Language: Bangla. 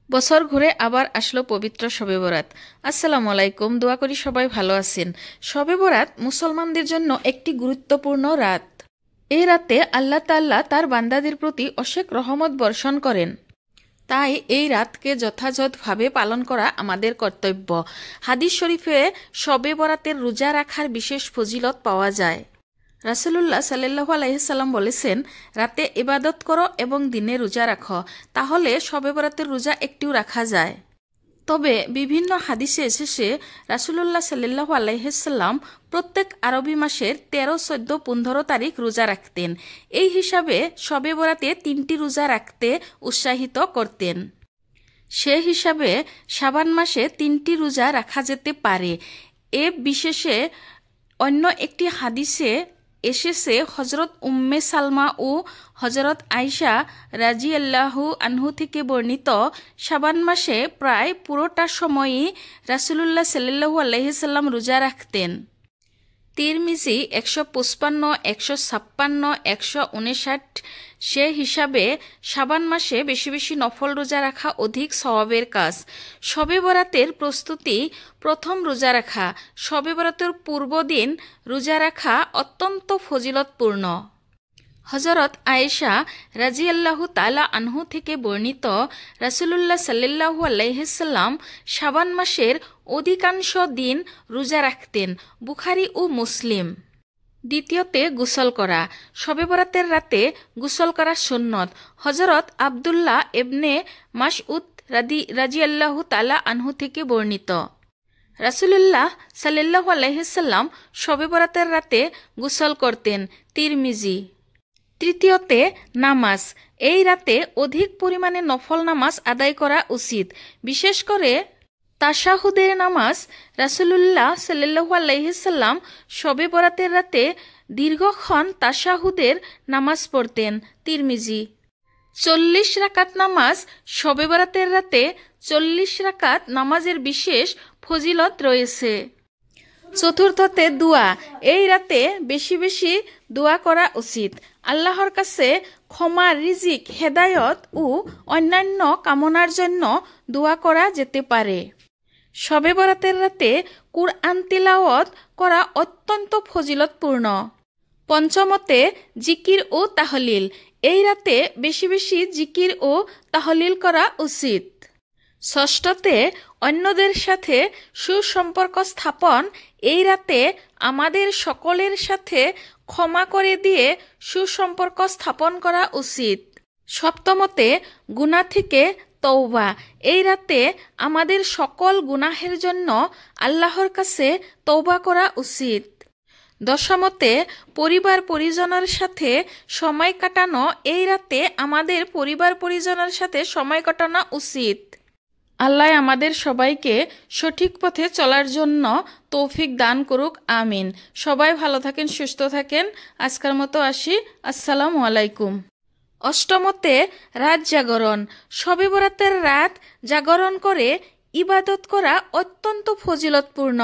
বছর ঘুরে আবার আসলো পবিত্র শবে বরাত। আসসালামু আলাইকুম, দোয়া করি সবাই ভালো আছেন। শবে বরাত মুসলমানদের জন্য একটি গুরুত্বপূর্ণ রাত। এই রাতে আল্লাহ তাআলা তার বান্দাদের প্রতি অশেষ রহমত বর্ষণ করেন। তাই এই রাতকে যথাযথভাবে পালন করা আমাদের কর্তব্য। হাদিস শরীফে শবে বরাতের রোজা রাখার বিশেষ ফজিলত পাওয়া যায়। রাসূলুল্লাহ সাল্লাল্লাহু আলাইহি সাল্লাম বলেছেন, রাতে ইবাদত করো এবং দিনে রোজা রাখো, তাহলে শবে বরাতের রোজা একটিও রাখা যায়। তবে বিভিন্ন হাদিসে এসেছে রাসূলুল্লাহ সাল্লাল্লাহু আলাইহি সাল্লাম প্রত্যেক আরবি মাসের 13, 14, 15 তারিখ রোজা রাখতেন। এই হিসাবে শবে বরাতে 3টি রোজা রাখতে উৎসাহিত করতেন। সে হিসাবে শাবান মাসে 3টি রোজা রাখা যেতে পারে। এ বিশেষে অন্য একটি হাদিসে এসেছে হজরত উম্মে সালমা ও হজরত আয়েশা রাজিয়াল্লাহু আনহু থেকে বর্ণিত, শাবান মাসে প্রায় পুরোটা সময়ই রাসূলুল্লাহ সাল্লাল্লাহু আলাইহি সাল্লাম রোজা রাখতেন। তিরমিজি 155, 156, 159 সে হিসাবে শাবান মাসে বেশি বেশি নফল রোজা রাখা অধিক সওয়াবের কাজ। শবে বরাতের প্রস্তুতি। প্রথম রোজা রাখা। শবে বরাতের পূর্বদিন রোজা রাখা অত্যন্ত ফজিলতপূর্ণ। হজরত আয়েশা রাজিয়াল্লাহু তাআলা আনহু থেকে বর্ণিত, রাসূলুল্লাহ সাল্লাল্লাহু আলাইহি সাল্লাম শাবান মাসের অধিকাংশ দিন রোজা রাখতেন। বুখারী ও মুসলিম। দ্বিতীয়তে গোসল করা। শবে বরাতের রাতে গোসল করা সুন্নত। হজরত আব্দুল্লাহ ইবনে মাসউদ রাদিয়াল্লাহু তাআলা আনহু থেকে বর্ণিত, রাসূলুল্লাহ সাল্লাল্লাহু আলাইহি সাল্লাম শবে বরাতের রাতে গোসল করতেন। তিরমিজি। তৃতীয়তে নামাজ। এই রাতে অধিক পরিমাণে নফল নামাজ আদায় করা উচিত, বিশেষ করে তাশাহুদের নামাজ। রাসূলুল্লাহ সাল্লাল্লাহু আলাইহি সাল্লাম শবে বরাতের রাতে দীর্ঘক্ষণ তাশাহুদের নামাজ পড়তেন। তিরমিজি। 40 রাকাত নামাজ। শবে বরাতের রাতে 40 রাকাত নামাজের বিশেষ ফজিলত রয়েছে। চতুর্থতে দোয়া। এই রাতে বেশি বেশি দোয়া করা উচিত। আল্লাহর কাছে ক্ষমা, রিজিক, হেদায়ত ও অন্যান্য কামনার জন্য দোয়া করা যেতে পারে। শবে বরাতের রাতে কুরআন তিলাওয়াত করা অত্যন্ত ফজিলতপূর্ণ। পঞ্চমতে জিকির ও তাহলিল। এই রাতে বেশি বেশি জিকির ও তাহলিল করা উচিত। ষষ্ঠতে অন্যদের সাথে সুসম্পর্ক স্থাপন। এই রাতে আমাদের সকলের সাথে ক্ষমা করে দিয়ে সুসম্পর্ক স্থাপন করা উচিত। সপ্তমতে গুনাহ থেকে তওবা। এই রাতে আমাদের সকল গুনাহের জন্য আল্লাহর কাছে তওবা করা উচিত। দশমতে পরিবার পরিজনের সাথে সময় কাটানো। এই রাতে আমাদের পরিবার পরিজনের সাথে সময় কাটানো উচিত। আল্লাহ আমাদের সবাইকে সঠিক পথে চলার জন্য তৌফিক দান করুক, আমিন। সবাই ভালো থাকেন, সুস্থ থাকেন। আজকের মতো আসি। আসসালামু আলাইকুম। অষ্টমতে রাত জাগরণ। শবে বরাতের রাত জাগরণ করে ইবাদত করা অত্যন্ত ফজিলতপূর্ণ।